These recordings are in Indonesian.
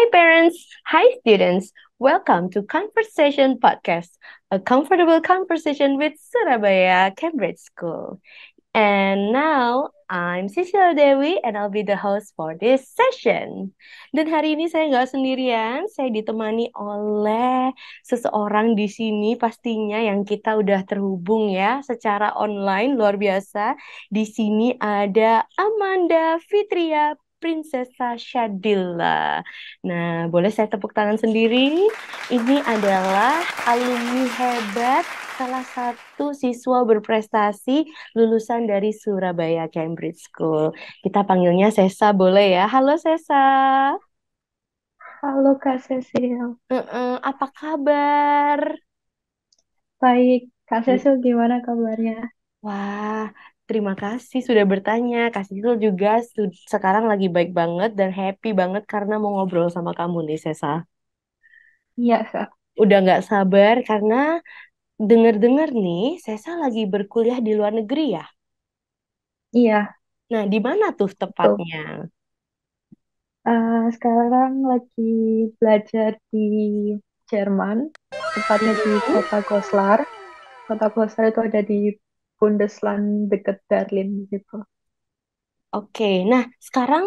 Hi, parents. Hi, students. Welcome to Conversation Podcast, a comfortable conversation with Surabaya Cambridge School. And now, I'm Cecilia Dewi and I'll be the host for this session. Dan hari ini saya nggak sendirian, saya ditemani oleh seseorang di sini pastinya yang kita udah terhubung ya secara online, luar biasa. Di sini ada Amanda Fitria Prinsesa Shadila. Nah, boleh saya tepuk tangan sendiri? Ini adalah alumni hebat, salah satu siswa berprestasi lulusan dari Surabaya Cambridge School. Kita panggilnya Sesa, boleh ya? Halo Sesa. Halo Kak Cecil, Apa kabar? baik. Kak Gi- Cecil gimana kabarnya? Wah, terima kasih sudah bertanya. Kak Sisil juga sekarang lagi baik banget dan happy banget karena mau ngobrol sama kamu nih, Sesa. Iya Kak, Udah nggak sabar karena dengar-dengar nih, Sesa lagi berkuliah di luar negeri ya? iya Nah, di mana tuh betul. tepatnya? Sekarang lagi belajar di Jerman, tepatnya di Mm-mm. kota Goslar. Kota Goslar itu ada di Bundesland dekat Berlin gitu. Oke, nah sekarang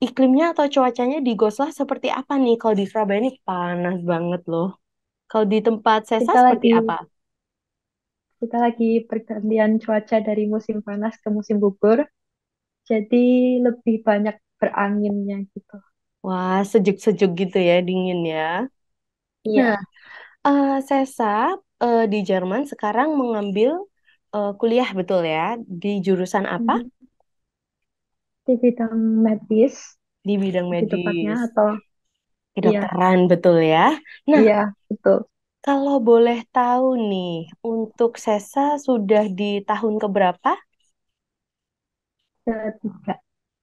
iklimnya atau cuacanya di Goslah seperti apa nih? Kalau di Surabaya ini panas banget loh. Kalau di tempat Sesa Kita seperti lagi apa? kita lagi pergantian cuaca dari musim panas ke musim gugur, jadi lebih banyak beranginnya gitu. Wah, sejuk-sejuk gitu ya, dingin ya. Nah, Iya. Sesa di Jerman sekarang mengambil kuliah betul ya? Di jurusan apa? Mhm. Di bidang medis, Di bidang lebih tepatnya medis, atau iya. kedokteran betul ya? Nah, Iya, betul. kalau boleh tahu nih, untuk Sesa sudah di tahun keberapa? Ketiga.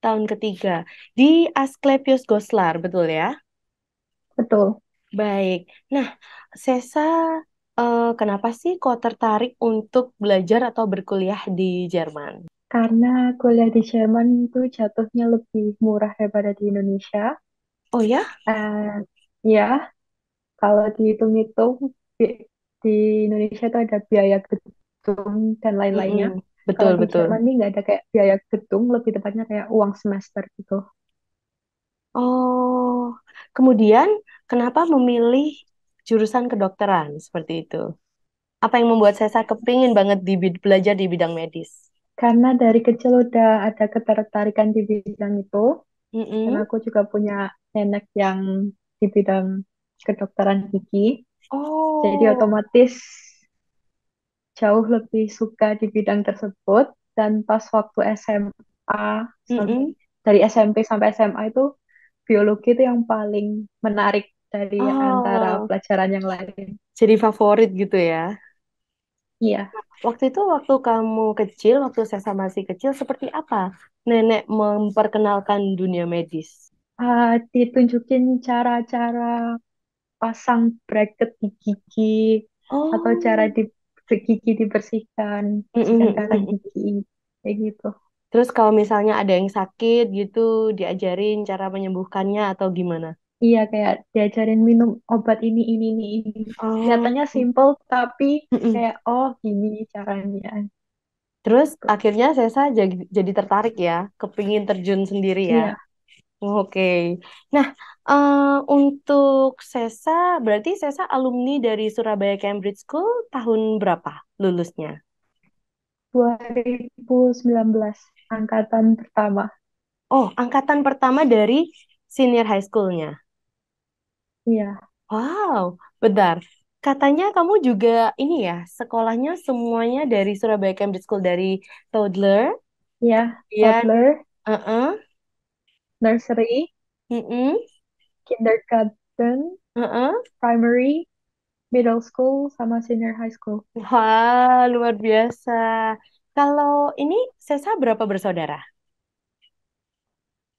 Tahun ketiga. Di Asklepios Goslar, betul ya? Betul. Baik. Nah, Sesa, kenapa sih kok tertarik untuk belajar atau berkuliah di Jerman? Karena kuliah di Jerman itu jatuhnya lebih murah daripada di Indonesia. Oh ya? Eh, ya, kalau dihitung-hitung di, di Indonesia itu ada biaya gedung dan lain-lainnya. Mm-mm. Kalau Betul, di betul. Jerman ini nggak ada kayak biaya gedung, lebih tepatnya kayak uang semester gitu. Oh, kemudian kenapa memilih jurusan kedokteran seperti itu? Apa yang membuat Sesa kepingin banget belajar di bidang medis? Karena dari kecil udah ada ketertarikan di bidang itu, dan Mm-mm. aku juga punya nenek yang di bidang kedokteran gigi. Jadi Oh, otomatis jauh lebih suka di bidang tersebut dan pas waktu SMA mm-mm. dari SMP sampai SMA itu biologi itu yang paling menarik dari antara Oh, pelajaran yang lain. jadi favorit gitu ya? Iya, Waktu itu, waktu kamu kecil, waktu Sesa masih kecil, seperti apa nenek memperkenalkan dunia medis? ditunjukin cara-cara pasang bracket di gigi atau cara Oh, gigi dibersihkan, mm, bersihkan mm, darah mm, mm. gigi kayak gitu. Terus kalau misalnya ada yang sakit gitu, diajarin cara menyembuhkannya atau gimana? Iya, kayak diajarin minum obat ini. Oh, Kelihatannya simple, tapi mm, mm. kayak, oh gini caranya. Terus akhirnya Sesa jadi tertarik ya, kepingin terjun sendiri ya. Iya, Oke. Nah, untuk Sesa, berarti Sesa alumni dari Surabaya Cambridge School tahun berapa lulusnya? 2019, angkatan pertama. Oh, angkatan pertama dari senior high school-nya. Iya, Wow, bentar. Katanya kamu juga ini ya, sekolahnya semuanya dari Surabaya Cambridge School dari toddler, iya, kemudian, toddler, uh-uh, nursery, mm-mm, kindergarten, uh-uh. primary, middle school, sama senior high school. Wah, luar biasa. Kalau ini Sesa berapa bersaudara?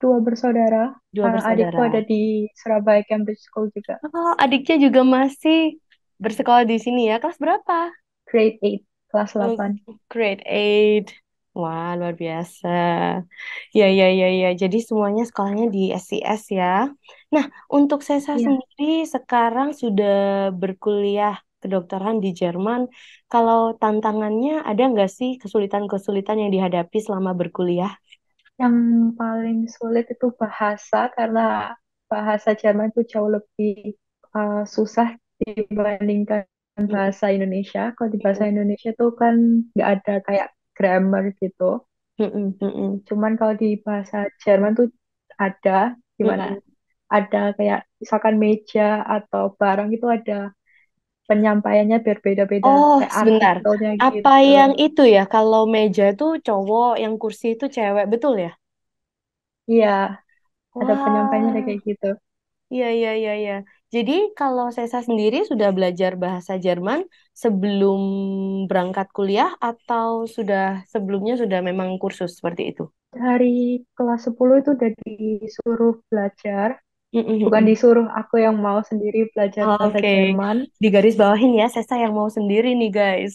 Dua bersaudara, Dua adikku ada bersaudara. di Surabaya Cambridge School juga, Oh, adiknya juga masih bersekolah di sini ya. Kelas berapa? grade 8, kelas Oh, 8. grade 8. Wah, luar biasa. Ya, ya, ya, ya. Jadi semuanya sekolahnya di SCS ya. Nah, untuk Sesa Iya, sendiri sekarang sudah berkuliah kedokteran di Jerman. Kalau tantangannya ada nggak sih kesulitan-kesulitan yang dihadapi selama berkuliah? yang paling sulit itu bahasa karena bahasa Jerman itu jauh lebih susah dibandingkan Mm-mm, bahasa Indonesia. Kalau di bahasa mm-mm, Indonesia tuh kan nggak ada kayak grammar gitu. mm-mm, mm-mm, Cuman kalau di bahasa Jerman tuh ada, gimana? mm-mm. Ada kayak misalkan meja atau barang itu ada penyampaiannya berbeda-beda, Oh, kayak sebentar. artikelnya Apa gitu. yang itu ya? Kalau meja itu cowok, yang kursi itu cewek, betul ya? Iya, ada penyampaiannya ada Wah. kayak gitu. Iya, iya, iya, iya. Jadi kalau Sesa sendiri sudah belajar bahasa Jerman sebelum berangkat kuliah atau sudah sebelumnya sudah memang kursus seperti itu? Dari kelas 10 itu udah disuruh belajar, Mm, mm, bukan mm. disuruh, aku yang mau sendiri belajar bahasa Oke, Jerman. di garis bawahin ya, Sesa yang mau sendiri nih guys.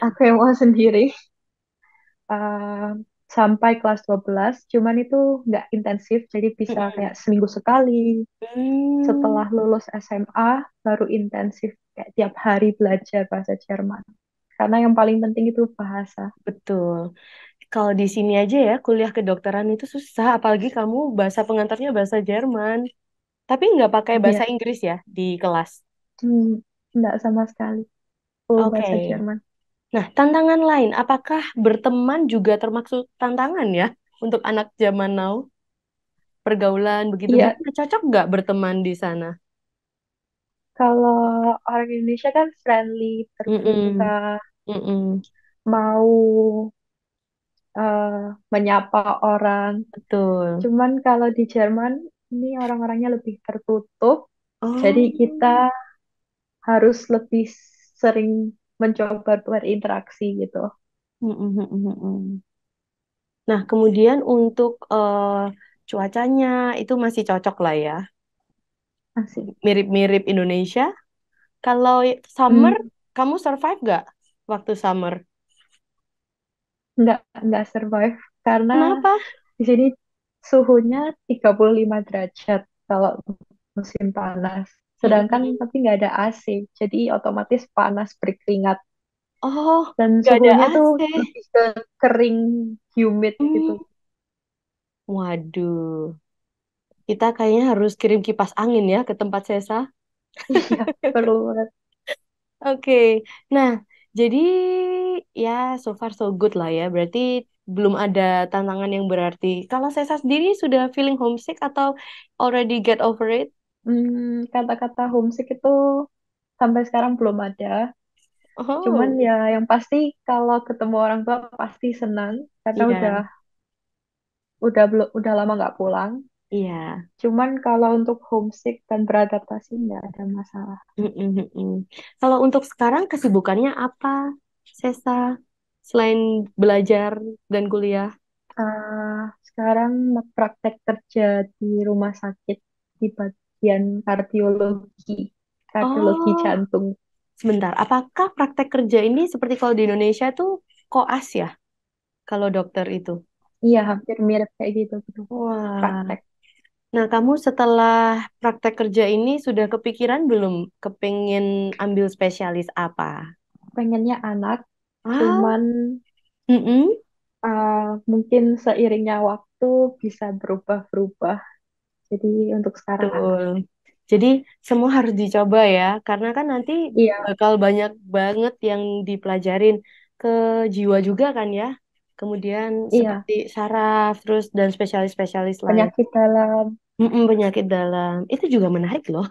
Aku yang mau sendiri eh, sampai kelas 12, cuman itu nggak intensif, jadi bisa kayak Mm-mm. seminggu sekali. Hmm, Setelah lulus SMA, baru intensif kayak tiap hari belajar bahasa Jerman. Karena yang paling penting itu bahasa. betul. Kalau di sini aja ya, kuliah kedokteran itu susah, apalagi kamu bahasa pengantarnya bahasa Jerman. Tapi nggak pakai Iya, bahasa Inggris ya di kelas. nggak sama sekali. Full Oke. bahasa Jerman. Nah, tantangan lain, apakah berteman juga termasuk tantangan ya untuk anak zaman now? Pergaulan begitu Iya, gimana? Cocok nggak berteman di sana? kalau orang Indonesia kan friendly, terbuka, Mm-mm, mm-mm, mau menyapa orang. betul. Cuman kalau di Jerman, ini orang-orangnya lebih tertutup. Jadi Oh, kita harus lebih sering mencoba berinteraksi gitu. mm-mm, mm-mm, mm-mm. Nah, kemudian untuk cuacanya itu masih cocok lah ya, Asik. mirip-mirip Indonesia. Kalau summer, Hmm, kamu survive nggak waktu summer? nggak survive karena Kenapa? di sini suhunya 35 derajat kalau musim panas. Sedangkan Mm-mm. tapi nggak ada AC, jadi otomatis panas berkeringat Oh, dan nggak ada suhunya tuh AC. lebih ke kering, humid gitu. Hmm, waduh. Kita kayaknya harus kirim kipas angin ya ke tempat Sesa. Iya, perlu banget. Oke, nah jadi ya so far so good lah ya. Berarti belum ada tantangan yang berarti. Kalau Sesa sendiri sudah feeling homesick atau already get over it? Kata-kata homesick itu sampai sekarang belum ada. Cuman Oh, ya yang pasti kalau ketemu orang tua pasti senang karena iya, udah lama nggak pulang. iya. Cuman kalau untuk homesick dan beradaptasi nggak ada masalah. Mm-mm, mm-mm. Kalau untuk sekarang kesibukannya apa, Sesa? Selain belajar dan kuliah? Sekarang praktek kerja di rumah sakit di bagian kardiologi, kardiologi Oh, jantung. sebentar. Apakah praktek kerja ini seperti kalau di Indonesia tuh koas ya? Kalau dokter itu? Iya, hampir mirip kayak gitu gitu. Wah. Praktek. Nah, kamu setelah praktek kerja ini sudah kepikiran belum kepingin ambil spesialis apa? Pengennya anak, Ah, cuman mm-mm, mungkin seiringnya waktu bisa berubah-berubah. Jadi untuk sekarang anak. betul. Jadi semua harus dicoba ya, karena kan nanti Iya, bakal banyak banget yang dipelajarin ke jiwa juga kan ya. Kemudian iya. seperti saraf, terus dan spesialis-spesialis lain. Penyakit dalam. Mm-mm, penyakit dalam. Itu juga menarik loh.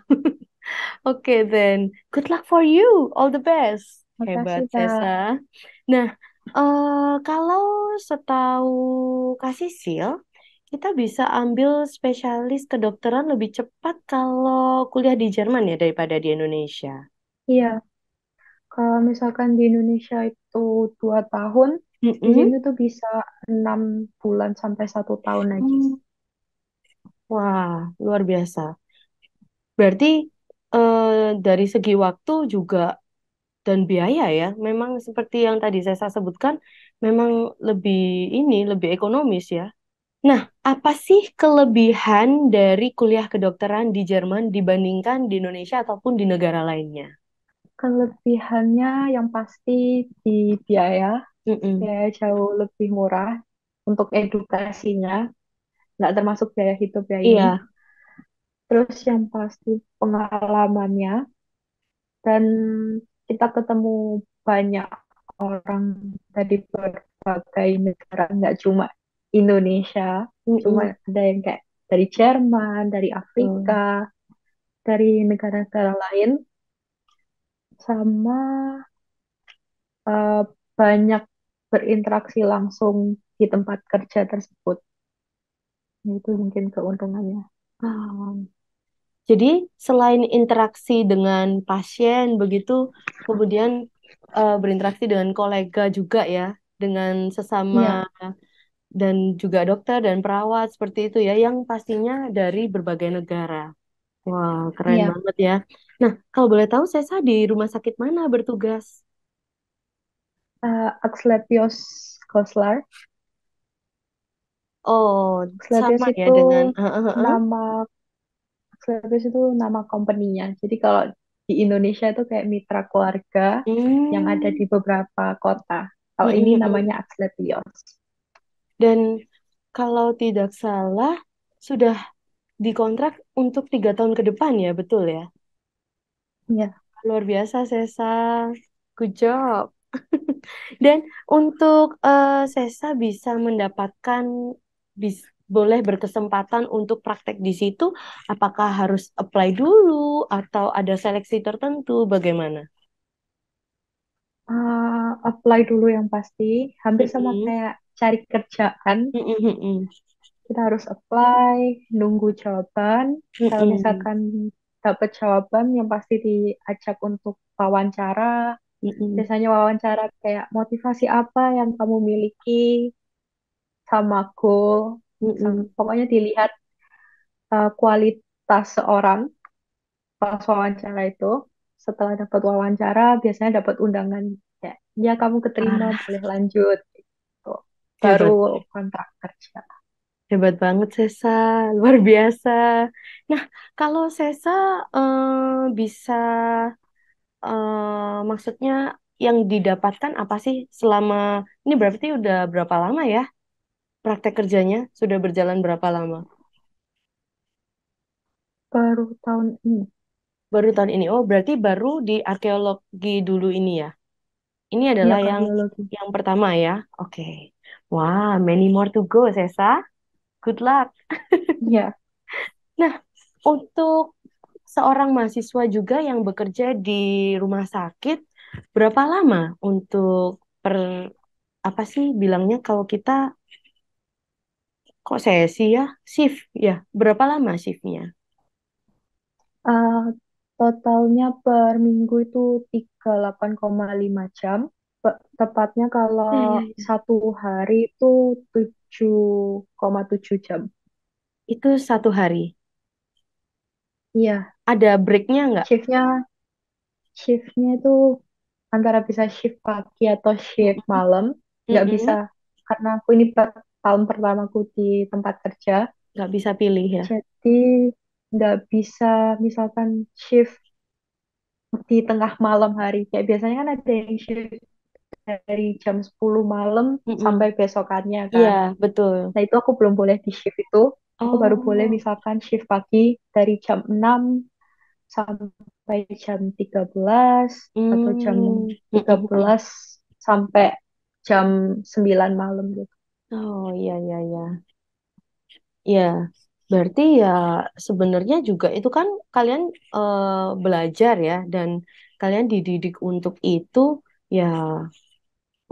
Oke, then. Good luck for you. All the best. Makasih, Hebat, Kak. Sesa. Nah, kalau setahu Kasih Sil, kita bisa ambil spesialis kedokteran lebih cepat kalau kuliah di Jerman ya daripada di Indonesia. Iya, kalau misalkan di Indonesia itu 2 tahun, di Mm-mm. sini tuh bisa 6 bulan sampai 1 tahun aja. Hmm, wah, luar biasa. Berarti dari segi waktu juga dan biaya ya, memang seperti yang tadi saya sebutkan, memang lebih lebih ekonomis ya. Nah, apa sih kelebihan dari kuliah kedokteran di Jerman dibandingkan di Indonesia ataupun di negara lainnya? Kelebihannya yang pasti di biaya, Mm-mm. biaya jauh lebih murah untuk edukasinya, nggak termasuk biaya hidup ya ini. Iya. Terus yang pasti pengalamannya, dan kita ketemu banyak orang dari berbagai negara, nggak cuma Indonesia, Mm-mm. cuma ada yang kayak dari Jerman, dari Betul. Afrika, dari negara-negara lain, sama eh, banyak berinteraksi langsung di tempat kerja tersebut. Itu mungkin keuntungannya. Ah, jadi selain interaksi dengan pasien begitu, kemudian berinteraksi dengan kolega juga ya, dengan sesama Iya, dan juga dokter dan perawat seperti itu ya, yang pastinya dari berbagai negara. Wah, keren iya. banget ya. Nah, kalau boleh tahu, Sesa di rumah sakit mana bertugas? Asklepios Goslar. Oh, Asklepios sama ya itu dengan nama Asklepios itu nama company-nya. Jadi kalau di Indonesia itu kayak mitra keluarga yang ada Hmm, di beberapa kota. mm, Kalau ini mm, mm. namanya Asklepios. Dan kalau tidak salah, sudah dikontrak untuk 3 tahun ke depan ya, betul ya? Ya, Luar biasa, Sesa. Good job. Dan untuk Sesa bisa mendapatkan, boleh berkesempatan untuk praktek di situ, apakah harus apply dulu atau ada seleksi tertentu? Bagaimana? apply dulu yang pasti. Hampir sama Mm-mm. kayak cari kerjaan. Mm-mm, mm-mm. Kita harus apply, nunggu jawaban. Kalau Mm-mm. misalkan dapat jawaban, yang pasti diajak untuk wawancara. Mm-mm. Biasanya wawancara kayak motivasi apa yang kamu miliki, sama goal. Mm-mm. Pokoknya dilihat kualitas seorang pas wawancara itu. Setelah dapat wawancara, biasanya dapat undangan. Ya, ya kamu keterima, Ah, boleh lanjut. Gitu. Baru hebat. kontrak kerja. Hebat banget Sesa, luar biasa. Nah, kalau Sesa bisa, maksudnya yang didapatkan apa sih selama ini berarti udah berapa lama ya praktek kerjanya? Sudah berjalan berapa lama? Baru tahun ini, Baru tahun ini. Oh, berarti baru di arkeologi dulu ini ya. Ini ya adalah kardiologi. yang pertama ya. Oke. Wah, many more to go, Sesa. Good luck. Ya, Nah, untuk seorang mahasiswa juga yang bekerja di rumah sakit, berapa lama untuk per apa sih bilangnya kalau kita kok sesi ya? Shift ya. Berapa lama shiftnya? eh, totalnya per minggu itu 38,5 jam. Tepatnya Ya, kalau ya, ya. satu hari itu 7,7 jam. Itu 1 hari. Iya, Ada breaknya nggak? shiftnya shiftnya itu antara bisa shift pagi atau shift Mm-mm. malam. Nggak bisa, Mm-mm. karena aku ini tahun pertamaku di tempat kerja. Nggak bisa pilih ya. Jadi nggak bisa misalkan shift di tengah malam hari. Kayak biasanya kan ada yang shift dari jam 10 malam Mm-mm. sampai besokannya Iya, kan. betul. Nah itu aku belum boleh di shift itu. Aku baru boleh Oh, misalkan shift pagi dari jam 6 sampai jam 13 atau jam hmm, tiga mm-mm. belas sampai jam 9 malam gitu. Oh, iya, iya, iya. Ya, berarti ya sebenarnya juga itu kan kalian belajar ya dan kalian dididik untuk itu ya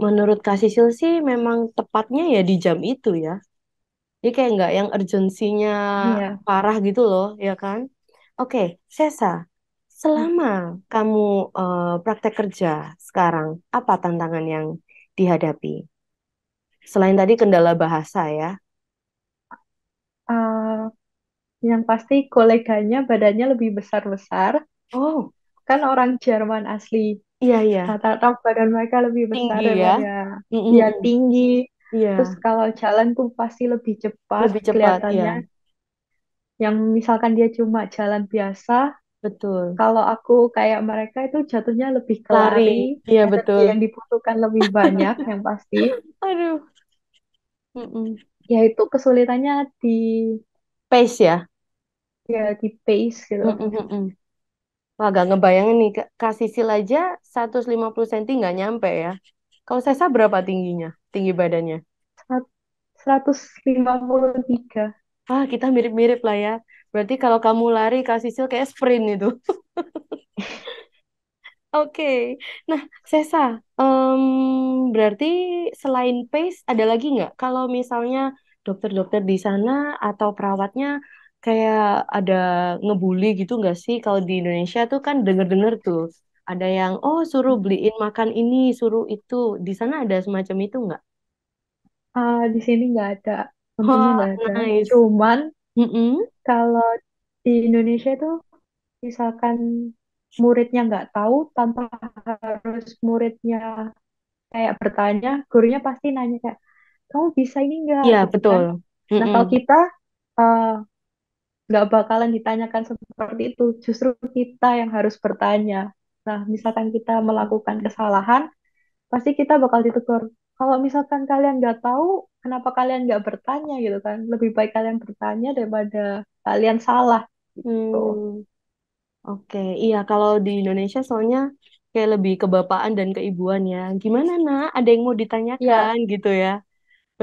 menurut Kak Sisil sih memang tepatnya ya di jam itu ya. Jadi kayak nggak yang urgensinya Iya. parah gitu loh ya kan. Oke, Sesa, selama kamu praktek kerja sekarang, apa tantangan yang dihadapi? Selain tadi kendala bahasa ya. Ah, yang pasti koleganya badannya lebih besar-besar. Oh, Kan orang Jerman asli. Iya, iya. Rata-rata badan mereka lebih besar Tinggi ya. daripada ya Mm-mm-mm. tinggi. Terus Iya, kalau jalan tuh pasti lebih cepat lebih cepat ya. kelihatannya. Yang misalkan dia cuma jalan biasa, Betul. kalau aku kayak mereka itu jatuhnya lebih ke Lari. lari, Iya, energi betul. yang dibutuhkan lebih banyak yang pasti. Aduh. Mm-mm. Yaitu kesulitannya di Pace ya. ya di pace gitu. Mm-mm-mm. Wah, gak ngebayangin nih, Kak Sisil aja 150 cm nggak nyampe ya. Kalau Sesa berapa tingginya? Tinggi badannya? 153. Ah, kita mirip-mirip lah ya. Berarti kalau kamu lari, Kak Sisil kayak sprint itu. Oke. Nah, Sesa, berarti selain pace, ada lagi nggak? Kalau misalnya dokter-dokter di sana atau perawatnya kayak ada ngebully gitu nggak sih? Kalau di Indonesia tuh kan denger-denger tuh. Ada yang, oh suruh beliin makan ini, suruh itu. Di sana ada semacam itu nggak? Di sini nggak ada, untungnya Oh, nggak ada. nice. Cuman Mm-mm. kalau di Indonesia tuh misalkan muridnya nggak tahu tanpa harus muridnya kayak bertanya, gurunya pasti nanya kayak, kamu bisa ini nggak Iya, gitu kan. betul. Nah Mm-mm. kalau kita eh, nggak bakalan ditanyakan seperti itu, justru kita yang harus bertanya. Nah misalkan kita melakukan kesalahan, pasti kita bakal ditegur. Kalau misalkan kalian nggak tahu, kenapa kalian nggak bertanya gitu kan? Lebih baik kalian bertanya daripada kalian salah gitu. Hmm. Oke, iya kalau di Indonesia soalnya kayak lebih kebapaan dan keibuan ya. Gimana nak? Ada yang mau Ya, ditanyakan gitu ya?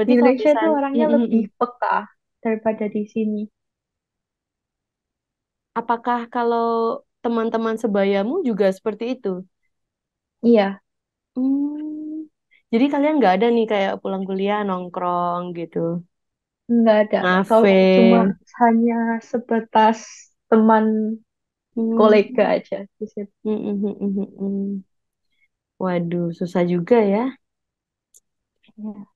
di Berarti kalau Indonesia itu misalnya, orangnya lebih peka daripada di sini. apakah kalau teman-teman sebayamu juga seperti itu? Iya, Hmm, jadi kalian nggak ada nih kayak pulang kuliah nongkrong gitu, nggak ada. ngafe. Kalau cuma hanya sebatas teman kolega Hmm, aja di situ. Waduh, susah juga ya. Ya.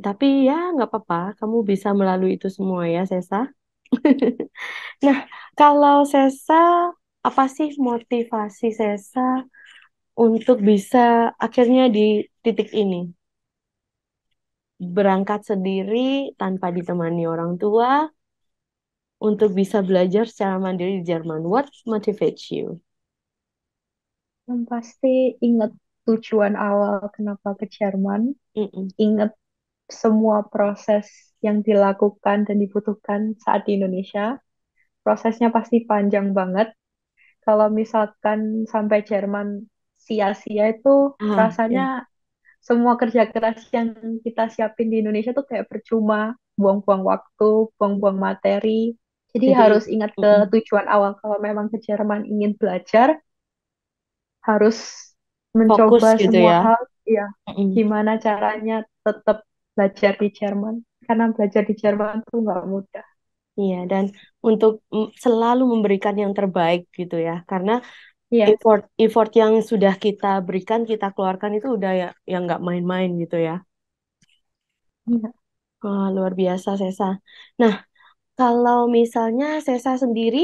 Tapi ya nggak apa-apa, kamu bisa melalui itu semua ya, Sesa. Nah, kalau Sesa, apa sih motivasi Sesa untuk bisa akhirnya di titik ini? Berangkat sendiri tanpa ditemani orang tua untuk bisa belajar secara mandiri di Jerman. What motivates you? Yang pasti ingat tujuan awal kenapa ke Jerman, Mm-mm. ingat semua proses yang dilakukan dan dibutuhkan saat di Indonesia. Prosesnya pasti panjang banget. Kalau misalkan sampai Jerman sia-sia itu Ah, ya. rasanya semua kerja keras yang kita siapin di Indonesia tuh kayak percuma, buang-buang waktu, buang-buang materi. Jadi Jadi, harus ingat ke mm-mm. tujuan awal kalau memang ke Jerman ingin belajar, harus Fokus mencoba gitu semua ya. hal, ya Mm-mm. gimana caranya tetap belajar di Jerman. Karena belajar di Jerman tuh nggak mudah. Iya, dan untuk selalu memberikan yang terbaik gitu ya. Karena Iya, effort effort yang sudah kita berikan, kita keluarkan itu udah ya yang nggak main-main gitu ya. iya. Wah, luar biasa Sesa. Nah, kalau misalnya Sesa sendiri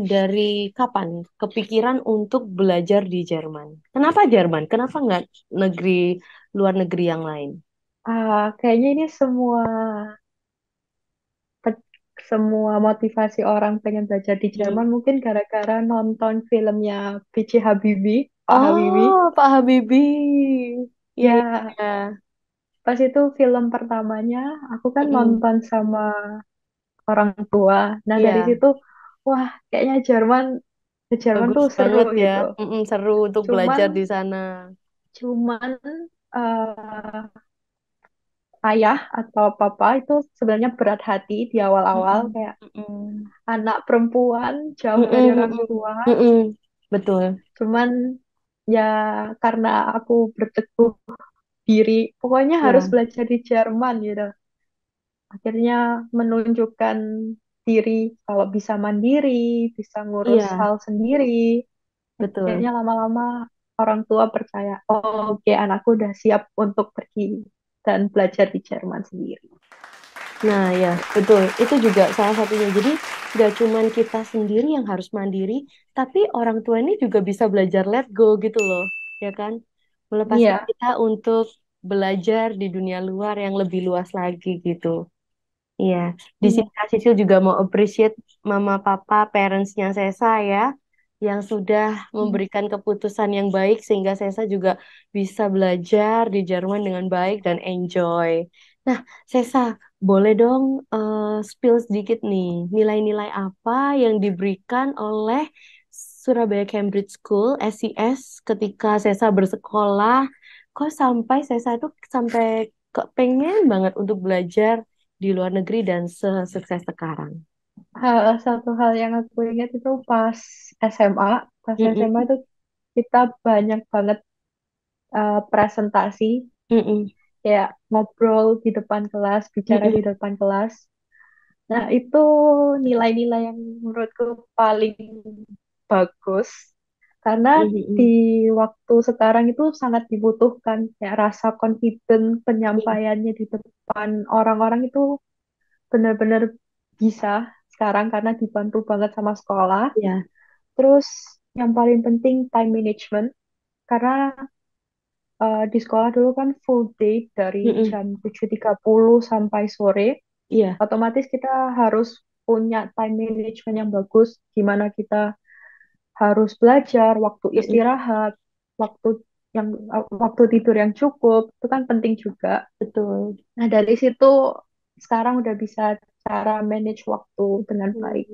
dari kapan kepikiran untuk belajar di Jerman? Kenapa Jerman? Kenapa nggak negeri luar negeri yang lain? Kayaknya ini semua motivasi orang pengen belajar di Hmm. Jerman mungkin gara-gara nonton filmnya B.J. Habibie, Pak Habibie. Oh, Pak Habibie. Iya, iya, Ya, iya. pas itu film pertamanya, aku kan Mm-mm. nonton sama orang tua. Nah, dari Iya, situ, wah, kayaknya Jerman bagus tuh seru banget ya. gitu. Seru untuk Cuman, belajar di sana. cuman eh, ayah atau papa itu sebenarnya berat hati di awal-awal Mm-mm. kayak Mm-mm. anak perempuan jauh dari Mm-mm, orang mm-mm, tua. mm-mm. Betul. Cuman ya karena aku berteguh diri, pokoknya harus Ya, belajar di Jerman gitu. Akhirnya menunjukkan diri kalau bisa mandiri, bisa ngurus iya, hal sendiri. betul. Akhirnya lama-lama orang tua percaya, oh, oke anakku udah siap untuk pergi dan belajar di Jerman sendiri. Nah, ya, betul. Itu juga salah satunya. Jadi, nggak cuman kita sendiri yang harus mandiri, tapi orang tua ini juga bisa belajar let go gitu loh, ya kan? Melepaskan Iya, kita untuk belajar di dunia luar yang lebih luas lagi gitu. Iya, di iya. sini Kak Sisil juga mau appreciate mama papa parentsnya Sesa ya, yang sudah Hmm. memberikan keputusan yang baik sehingga Sesa juga bisa belajar di Jerman dengan baik dan enjoy. Nah, Sesa, boleh dong spill sedikit nih, nilai-nilai apa yang diberikan oleh Surabaya Cambridge School SCS ketika Sesa bersekolah? Kok sampai Sesa itu sampai kepengen banget untuk belajar di luar negeri dan sesukses sekarang. Satu hal yang aku ingat itu pas SMA. Pas SMA Mm-mm, itu kita banyak banget presentasi, mm-mm, kayak ngobrol di depan kelas, bicara di mm-mm, depan kelas. Nah, itu nilai-nilai yang menurutku paling bagus karena di mm-mm. waktu sekarang itu sangat dibutuhkan kayak rasa confident Iya, penyampaiannya di depan orang-orang itu benar-benar bisa sekarang karena dibantu banget sama sekolah. iya, Terus yang paling penting time management karena di sekolah dulu kan full day dari mm-mm, jam 7.30 sampai sore. iya, Otomatis kita harus punya time management yang bagus, gimana kita harus belajar, waktu mm-mm, istirahat, waktu waktu tidur yang cukup, itu kan penting juga. betul. Nah, dari situ sekarang udah bisa cara manage waktu dengan Hmm, baik.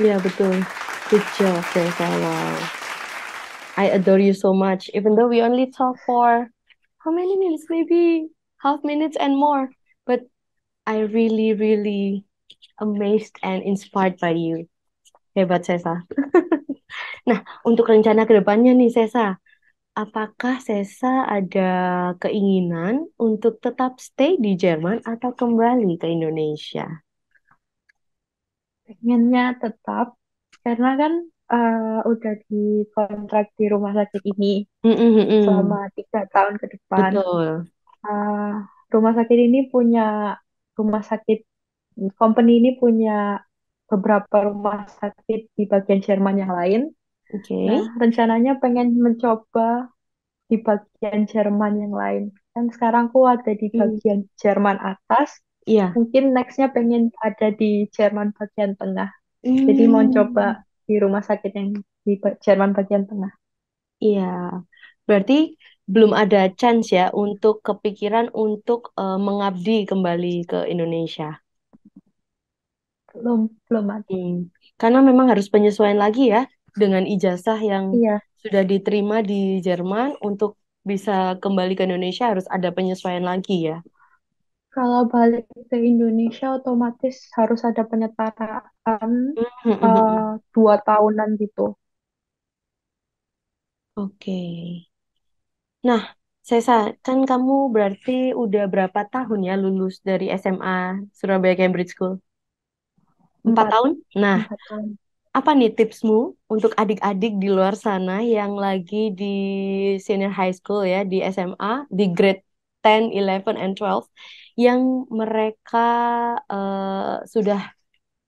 iya, betul. Good job, Desa. Wow. I adore you so much. Even though we only talk for how many minutes? Maybe half minutes and more. But I really, really amazed and inspired by you. Hebat, Sesa. Nah, untuk rencana ke depannya nih, Sesa. Apakah Sesa ada keinginan untuk tetap stay di Jerman atau kembali ke Indonesia? Pengennya tetap, karena kan udah dikontrak di rumah sakit ini selama Mm-mm-mm. 3 tahun ke depan. Betul. Uh, rumah sakit ini punya rumah sakit company ini punya beberapa rumah sakit di bagian Jerman yang lain. Oke. Nah, rencananya pengen mencoba di bagian Jerman yang lain. Kan sekarang aku ada di Hmm. bagian Jerman atas. Iya. Mungkin nextnya pengen ada di Jerman bagian tengah. Jadi mau coba Hmm. di rumah sakit yang di Jerman bagian tengah. Iya. Berarti belum ada chance ya untuk kepikiran untuk mengabdi kembali ke Indonesia. Belum ada. Hmm. Karena memang harus penyesuaian lagi ya dengan ijazah yang Iya, sudah diterima di Jerman untuk bisa kembali ke Indonesia harus ada penyesuaian lagi ya. kalau balik ke Indonesia otomatis harus ada penyetaraan Hmm. 2 tahunan gitu. Oke. Nah, Sesa, kan kamu berarti udah berapa tahun ya lulus dari SMA Surabaya Cambridge School? 4 Empat, tahun? Nah, 4 tahun. apa nih tipsmu untuk adik-adik di luar sana yang lagi di senior high school ya, di SMA, di grade 10, 11, and 12, yang mereka sudah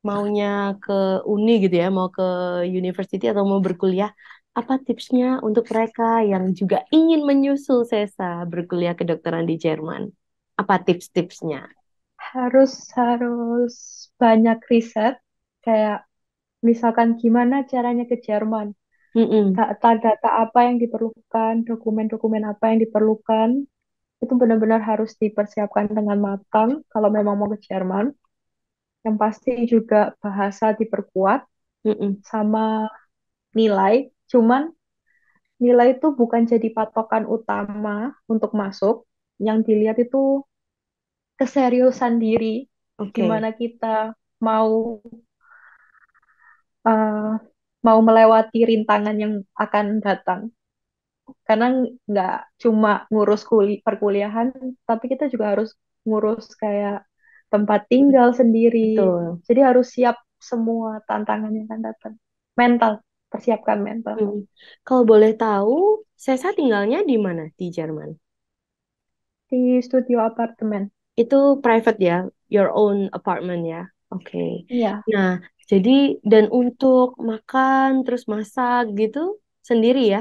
maunya ke uni gitu ya, mau ke university atau mau berkuliah, apa tipsnya untuk mereka yang juga ingin menyusul Sesa berkuliah kedokteran di Jerman? Apa tips-tipsnya? Harus banyak riset, kayak misalkan gimana caranya ke Jerman, Mm-mm. data-data apa yang diperlukan, dokumen-dokumen apa yang diperlukan, itu benar-benar harus dipersiapkan dengan matang kalau memang mau ke Jerman. Yang pasti juga bahasa diperkuat Mm-mm. sama nilai. Cuman nilai itu bukan jadi patokan utama untuk masuk. Yang dilihat itu keseriusan diri, Oke. gimana kita mau eh, mau melewati rintangan yang akan datang. Karena nggak cuma ngurus perkuliahan, tapi kita juga harus ngurus kayak tempat tinggal sendiri. Betul. Jadi harus siap semua tantangan yang akan datang. Mental, persiapkan mental. Mm. Kalau boleh tahu, Sesa tinggalnya di mana di Jerman? Di studio apartemen. Itu private ya, your own apartment ya. Oke. Iya, Nah, jadi dan untuk makan terus masak gitu sendiri ya.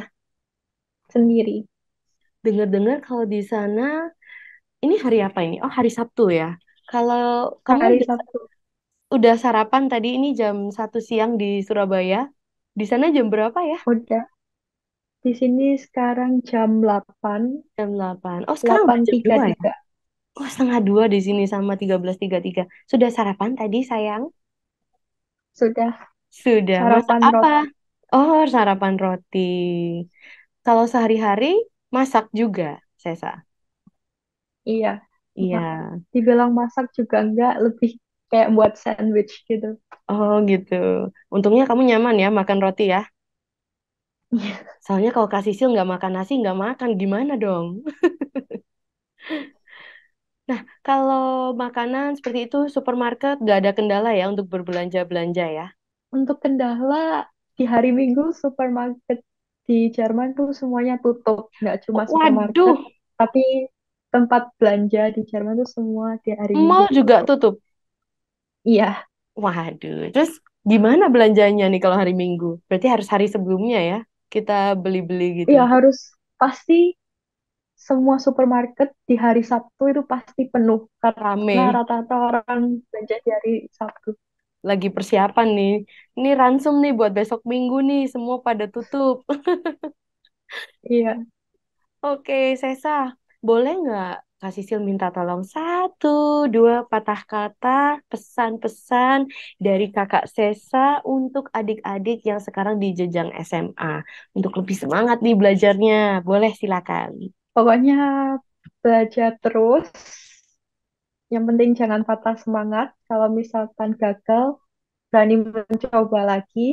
sendiri. Dengar-dengar kalau di sana ini hari apa ini? Oh, hari Sabtu ya. Kalau kamu Hari udah, Sabtu udah sarapan tadi ini jam 1 siang di Surabaya. Di sana jam berapa ya? udah di sini sekarang jam 8, Jam 8. Oh, sekarang udah delapan tiga jam 2 ya? tiga Oh, setengah 2 di sini sama 13.33. Sudah sarapan tadi, sayang? Sudah Sudah. Masak sarapan apa? roti. Oh, sarapan roti. Kalau sehari-hari masak juga, Sesa. Iya. Mak, Iya. dibilang masak juga enggak, lebih kayak buat sandwich gitu. Oh, gitu. Untungnya kamu nyaman ya makan roti ya. Soalnya kalau Kak Sisil nggak makan nasi, nggak makan. Gimana dong? Nah, kalau makanan seperti itu, supermarket nggak ada kendala ya untuk berbelanja-belanja ya. Untuk kendala di hari Minggu supermarket di Jerman tuh semuanya tutup, nggak cuma Waduh, supermarket, tapi tempat belanja di Jerman tuh semua di hari Minggu mall juga tutup. tutup. Iya, Waduh, terus gimana belanjanya nih kalau hari Minggu? Berarti harus hari sebelumnya ya, kita beli-beli gitu. iya harus pasti semua supermarket di hari Sabtu itu pasti penuh karena Rame, rata-rata orang belanja di hari Sabtu. lagi persiapan nih. Ini ransum nih buat besok Minggu nih, semua pada tutup. Iya, Oke, Sesa, boleh nggak Kak Sisil minta tolong 1, 2 patah kata, pesan-pesan dari kakak Sesa untuk adik-adik yang sekarang di jenjang SMA. Untuk lebih semangat nih belajarnya. Boleh, silakan. pokoknya belajar terus. Yang penting jangan patah semangat. Kalau misalkan gagal, berani mencoba lagi.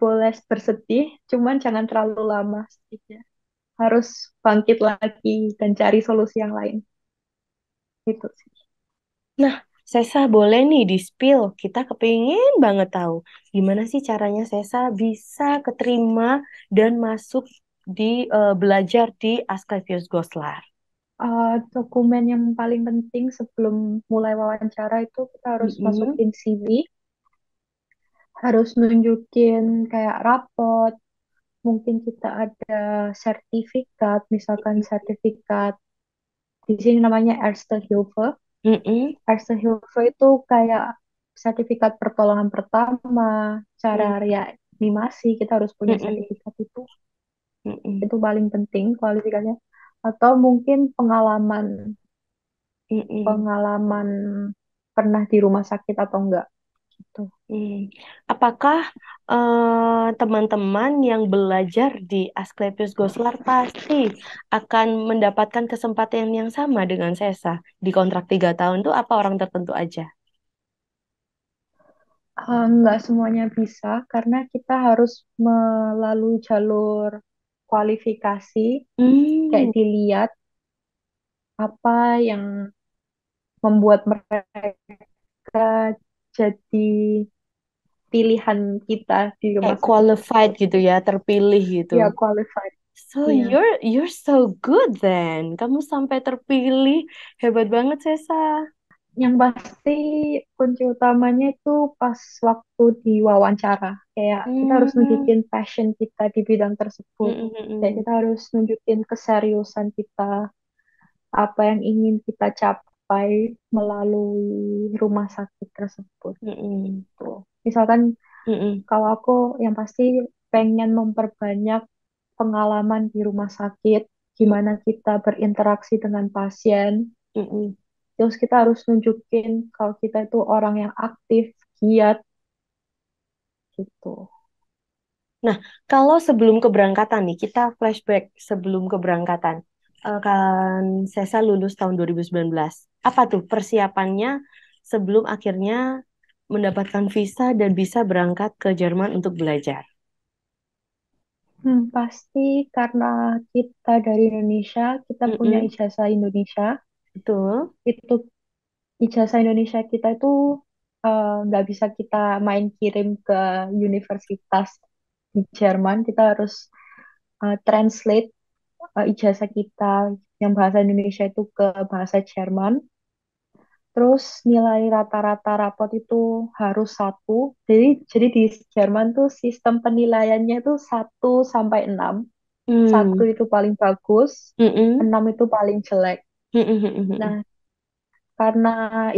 Boleh bersedih, cuman jangan terlalu lama sedihnya. Harus bangkit lagi dan cari solusi yang lain. Gitu sih. Nah, Sesa boleh nih di-spill. Kita kepingin banget tahu gimana sih caranya Sesa bisa keterima dan masuk di belajar di Asklepios Goslar. Dokumen yang paling penting sebelum mulai wawancara itu kita harus Mm-mm, masukin CV, harus nunjukin kayak rapot, mungkin kita ada sertifikat, misalkan sertifikat di sini namanya Erste Hilfe. mm-mm, Erste Hilfe itu kayak sertifikat pertolongan pertama, cara mm, reanimasi, kita harus punya mm-mm, sertifikat mm-mm, itu paling penting kualifikasinya. Atau mungkin pengalaman, mm-mm, pengalaman pernah di rumah sakit atau enggak gitu. mm. Apakah teman-teman yang belajar di Asklepios Goslar pasti akan mendapatkan kesempatan yang sama dengan Sesa di kontrak 3 tahun itu apa orang tertentu aja? Enggak semuanya bisa karena kita harus melalui jalur kualifikasi, kayak Hmm, dilihat apa yang membuat mereka jadi pilihan kita di rumah kayak sakit qualified tersebut. gitu ya, terpilih gitu. Ya, qualified. So Iya. you're so good then. Kamu sampai terpilih. Hebat banget, Sesa. Yang pasti kunci utamanya itu pas waktu di wawancara. Kayak kita harus Hmm, nunjukin passion kita di bidang mm, tersebut. mm, Kayak mm, kita harus nunjukin keseriusan kita, apa yang ingin kita capai melalui rumah sakit tersebut. mm, mm, Tuh. Misalkan mm, mm, kalau aku yang pasti pengen memperbanyak pengalaman di rumah sakit, mm, gimana kita berinteraksi dengan pasien. mm, mm. Terus kita harus nunjukin kalau kita itu orang yang aktif, giat, gitu. Nah, kalau sebelum keberangkatan nih, kita flashback sebelum keberangkatan. Kan Sesa lulus tahun 2019. Apa tuh persiapannya sebelum akhirnya mendapatkan visa dan bisa berangkat ke Jerman untuk belajar? Pasti karena kita dari Indonesia, kita punya Mm-mm, ijazah Indonesia. betul. Itu ijazah Indonesia kita itu nggak bisa kita main kirim ke universitas di Jerman. Kita harus translate ijazah kita yang bahasa Indonesia itu ke bahasa Jerman. Terus nilai rata-rata rapot itu harus satu. Jadi di Jerman tuh sistem penilaiannya itu 1 sampai 6. Satu Hmm. itu paling bagus, Mm-mm. 6 itu paling jelek. Mm-mm. Nah, karena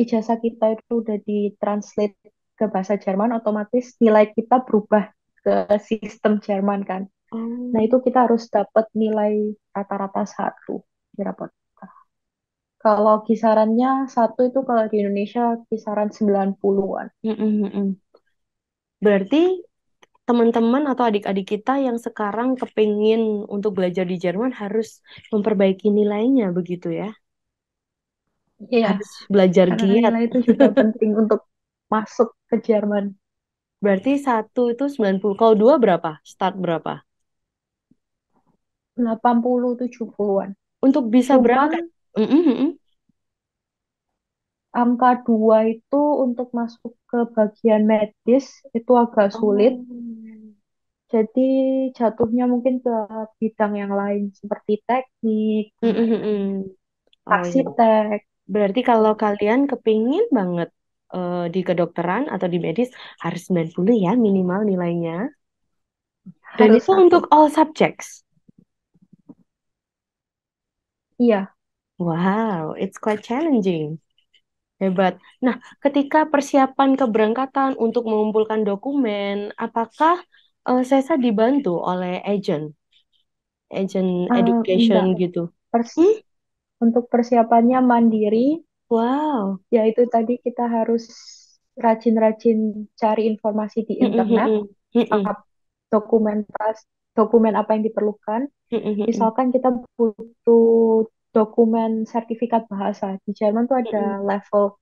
ijazah kita itu udah ditranslate ke bahasa Jerman, otomatis nilai kita berubah ke sistem Jerman kan. Nah, itu Oh. kita harus dapat nilai rata-rata satu di rapot. Kalau kisarannya satu itu kalau di Indonesia kisaran 90-an. Mm-mm. Berarti teman-teman atau adik-adik kita yang sekarang kepingin untuk belajar di Jerman harus memperbaiki nilainya begitu ya? Iya, Harus belajar karena giat. nilai itu juga penting untuk masuk ke Jerman. Berarti satu itu 90. Kalau dua berapa? Start berapa? 80-70-an. Untuk bisa Cuman berangkat. Mm-mm. angka 2 itu untuk masuk ke bagian medis itu agak sulit. Oh. Jadi jatuhnya mungkin ke bidang yang lain seperti teknik, Mm-mm. Oh ya. arsitek. Berarti kalau kalian kepingin banget di kedokteran atau di medis harus 90 ya minimal nilainya. Dan Harus itu untuk satu. all subjects. Iya, Wow, it's quite challenging. Hebat. Nah, ketika persiapan keberangkatan untuk mengumpulkan dokumen, apakah Sesa dibantu oleh agent education enggak. gitu? Hmm? Pers- untuk persiapannya mandiri, Wow. yaitu tadi kita harus rajin-rajin cari informasi di internet, Mm-mm. Mm-mm. dokumen dokumen apa yang diperlukan. Mm-mm. Misalkan kita butuh dokumen sertifikat bahasa. Di Jerman tuh ada Mm-mm. level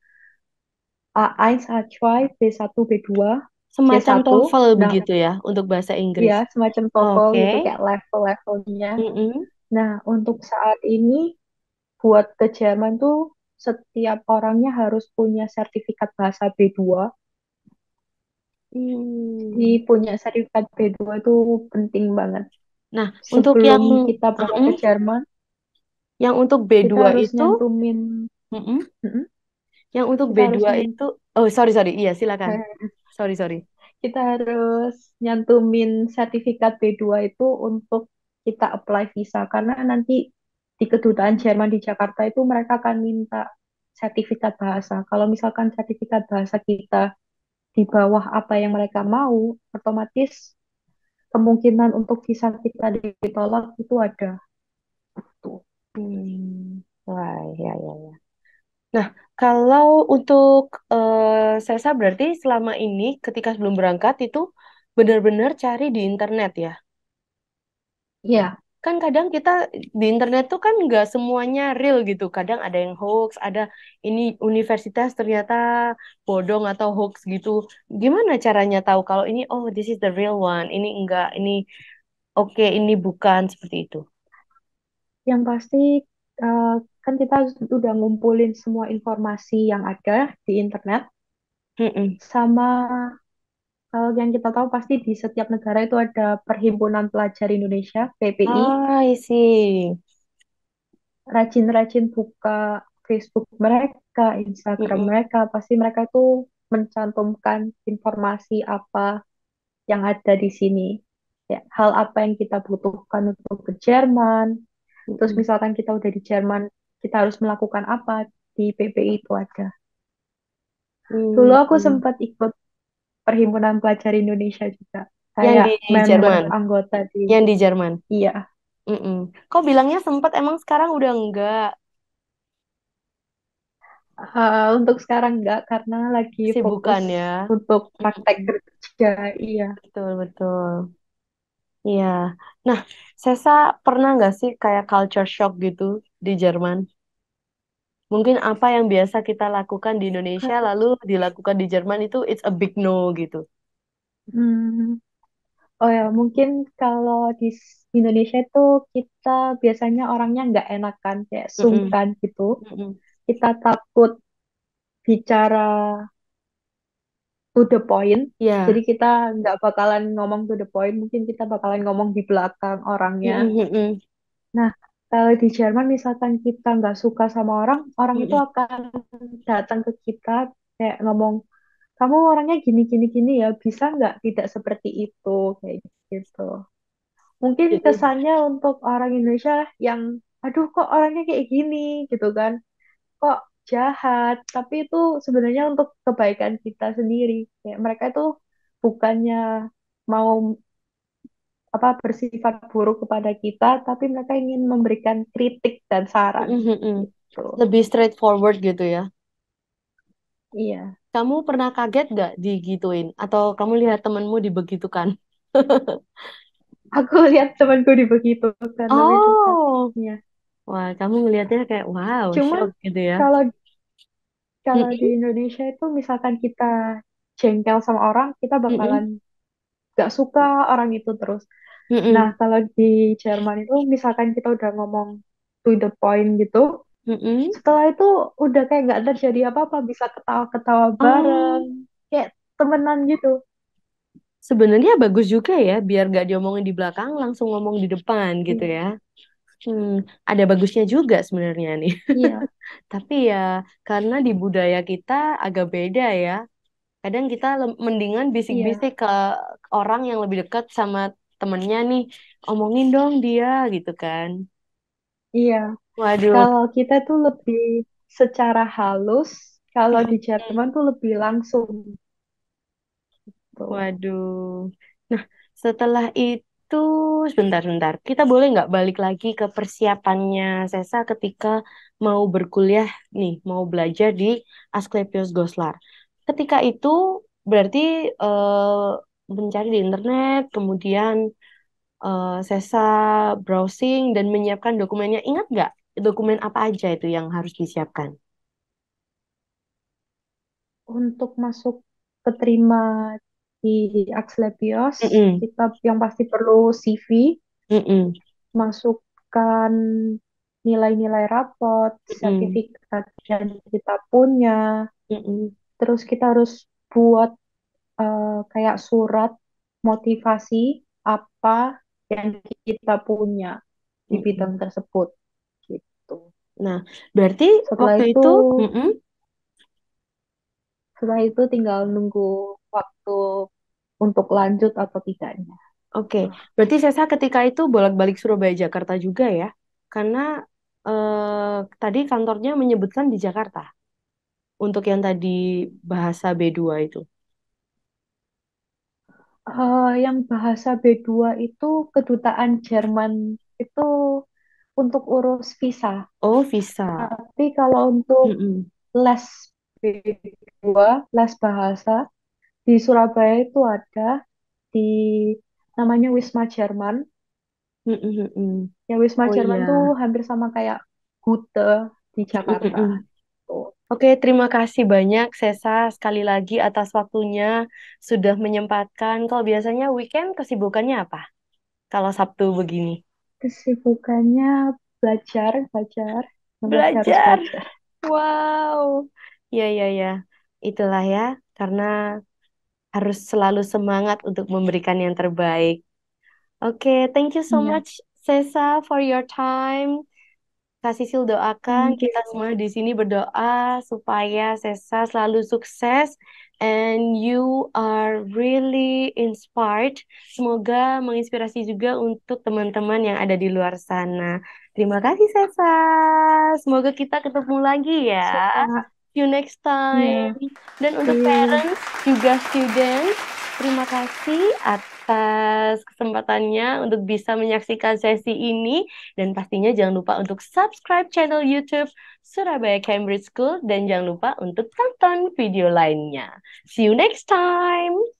A1, A2, B1, B2, Semacam C1. TOEFL Nah, begitu ya untuk bahasa Inggris. ya semacam TOEFL Oke. gitu kayak level-levelnya. Mm-mm. Nah, untuk saat ini buat ke Jerman tuh setiap orangnya harus punya sertifikat bahasa B2. Jadi Hmm. punya sertifikat B2 itu penting banget. Nah, untuk Sebelum kita berangkat ke Jerman, yang untuk kita B2 harus itu, nyantumin, mm-mm. mm-mm, Yang untuk kita harus B2 itu, oh sorry sorry, iya silakan. Sorry sorry. kita harus nyantumin sertifikat B2 itu untuk kita apply visa karena nanti di kedutaan Jerman di Jakarta itu mereka akan minta sertifikat bahasa. Kalau misalkan sertifikat bahasa kita di bawah apa yang mereka mau, otomatis kemungkinan untuk visa kita ditolak itu ada. Tuh. Hmm. Wah, ya ya ya. Nah, kalau untuk Sesa berarti selama ini ketika sebelum berangkat itu benar-benar cari di internet ya. Iya, Kan kadang kita di internet tuh kan nggak semuanya real gitu. Kadang ada yang hoax, ada ini universitas ternyata bodong atau hoax gitu. Gimana caranya tahu kalau ini oh this is the real one, ini enggak, ini oke, ini bukan seperti itu. yang pasti eh, kan kita udah ngumpulin semua informasi yang ada di internet Mm-mm. sama kalau yang kita tahu pasti di setiap negara itu ada Perhimpunan Pelajar Indonesia, PPI. Ah, I see. Rajin-rajin buka Facebook mereka, Instagram Mm-mm. mereka, pasti mereka itu mencantumkan informasi apa yang ada di sini. Ya, hal apa yang kita butuhkan untuk ke Jerman. Terus Mm-mm. misalkan kita udah di Jerman, kita harus melakukan apa di PPI itu ada. Dulu aku Mm-mm. sempat ikut Perhimpunan Pelajar Indonesia juga, Yang kayak di member Jerman, anggota di, yang di Jerman. iya. Mm-mm. Kau bilangnya sempat, emang sekarang udah enggak. Untuk sekarang enggak, karena lagi fokus Kesibukan ya. untuk praktek Mm-mm. kerja. Iya. Betul, betul. Iya. Nah, Sesa pernah nggak sih kayak culture shock gitu di Jerman? Mungkin apa yang biasa kita lakukan di Indonesia lalu dilakukan di Jerman itu it's a big no gitu. Hmm, oh ya, mungkin kalau di Indonesia itu kita biasanya orangnya nggak enakan, kayak Mm-mm. sungkan gitu. Mm-mm. Kita takut bicara to the point. Jadi Ya. kita nggak bakalan ngomong to the point, mungkin kita bakalan ngomong di belakang orangnya. Mm-mm. Mm-mm. Nah, Kalau di Jerman misalkan kita nggak suka sama orang, orang itu Mm-mm. akan datang ke kita kayak ngomong, kamu orangnya gini gini gini ya, bisa nggak tidak seperti itu kayak gitu. Mungkin Jadi, kesannya untuk orang Indonesia yang, aduh kok orangnya kayak gini gitu kan, kok jahat. Tapi itu sebenarnya untuk kebaikan kita sendiri. Kayak mereka itu bukannya mau apa bersifat buruk kepada kita, tapi mereka ingin memberikan kritik dan saran mm-mm. gitu. Lebih straightforward gitu ya. Iya, Kamu pernah kaget gak digituin? Atau kamu lihat temenmu dibegitukan? aku lihat temanku di begitu kan lebih dekat. Oh, Iya. wah, kamu ngelihatnya kayak wow, Cuman shock gitu ya. kalau kalau di Mm-mm. Indonesia itu misalkan kita jengkel sama orang, kita bakalan Mm-mm. gak suka orang itu terus. Nah, Mm-mm. kalau di Jerman itu misalkan kita udah ngomong to the point gitu, Mm-mm. setelah itu udah kayak nggak terjadi apa-apa, bisa ketawa-ketawa bareng, Oh, kayak temenan gitu. sebenarnya bagus juga ya, biar gak diomongin di belakang, langsung ngomong di depan gitu Iya, ya. Hmm, ada bagusnya juga sebenarnya nih. iya, Tapi ya, karena di budaya kita agak beda ya. Kadang kita mendingan iya, bisik-bisik ke orang yang lebih dekat sama temennya nih, omongin dong dia gitu kan. iya. Waduh, Kalau kita tuh lebih secara halus, kalau di mm-mm. Jerman tuh lebih langsung tuh. Waduh. Nah, setelah itu, sebentar-sebentar, kita boleh nggak balik lagi ke persiapannya Sesa ketika mau berkuliah nih, mau belajar di Asklepios Goslar. Ketika itu berarti mencari di internet, kemudian Sesa browsing dan menyiapkan dokumennya. Ingat nggak dokumen apa aja itu yang harus disiapkan? Untuk masuk keterima di Asklepios, Mm-mm, kita yang pasti perlu CV, mm-mm, masukkan nilai-nilai rapot, mm-mm, sertifikat yang kita punya, mm-mm, terus kita harus buat kayak surat motivasi apa yang kita punya di mm-mm. bidang tersebut gitu. Nah, berarti Setelah waktu itu, itu, mm-mm. setelah itu tinggal nunggu waktu untuk lanjut atau tidaknya. Oke, berarti Sesa ketika itu bolak-balik Surabaya Jakarta juga ya? Karena tadi kantornya menyebutkan di Jakarta untuk yang tadi bahasa B2 itu. Yang bahasa B2 itu kedutaan Jerman itu untuk urus visa. Oh, visa. Tapi kalau untuk Mm-mm. les B2, les bahasa di Surabaya itu ada di namanya Wisma Jerman. Mm-mm, mm-mm. Ya Wisma Oh Jerman tuh iya. hampir sama kayak Gute di Mm-mm, Jakarta. mm-mm. Tuh. Oke, terima kasih banyak Sesa sekali lagi atas waktunya sudah menyempatkan. Kalau biasanya weekend kesibukannya apa? Kalau Sabtu begini. Kesibukannya belajar, belajar, yang pasti harus Belajar. belajar. Wow. Ya, ya, ya. Itulah ya, karena harus selalu semangat untuk memberikan yang terbaik. Oke, thank you so Iya, much, Sesa, for your time. Kak Sisil doakan, thank kita you. semua di sini berdoa supaya Sesa selalu sukses and you are really inspired. Semoga menginspirasi juga untuk teman-teman yang ada di luar sana. Terima kasih, Sesa. Semoga kita ketemu lagi ya. Sama, See you next time. ya, Dan see untuk you. parents, juga students, terima kasih atas kesempatannya untuk bisa menyaksikan sesi ini. Dan pastinya jangan lupa untuk subscribe channel YouTube Surabaya Cambridge School dan jangan lupa untuk tonton video lainnya. See you next time.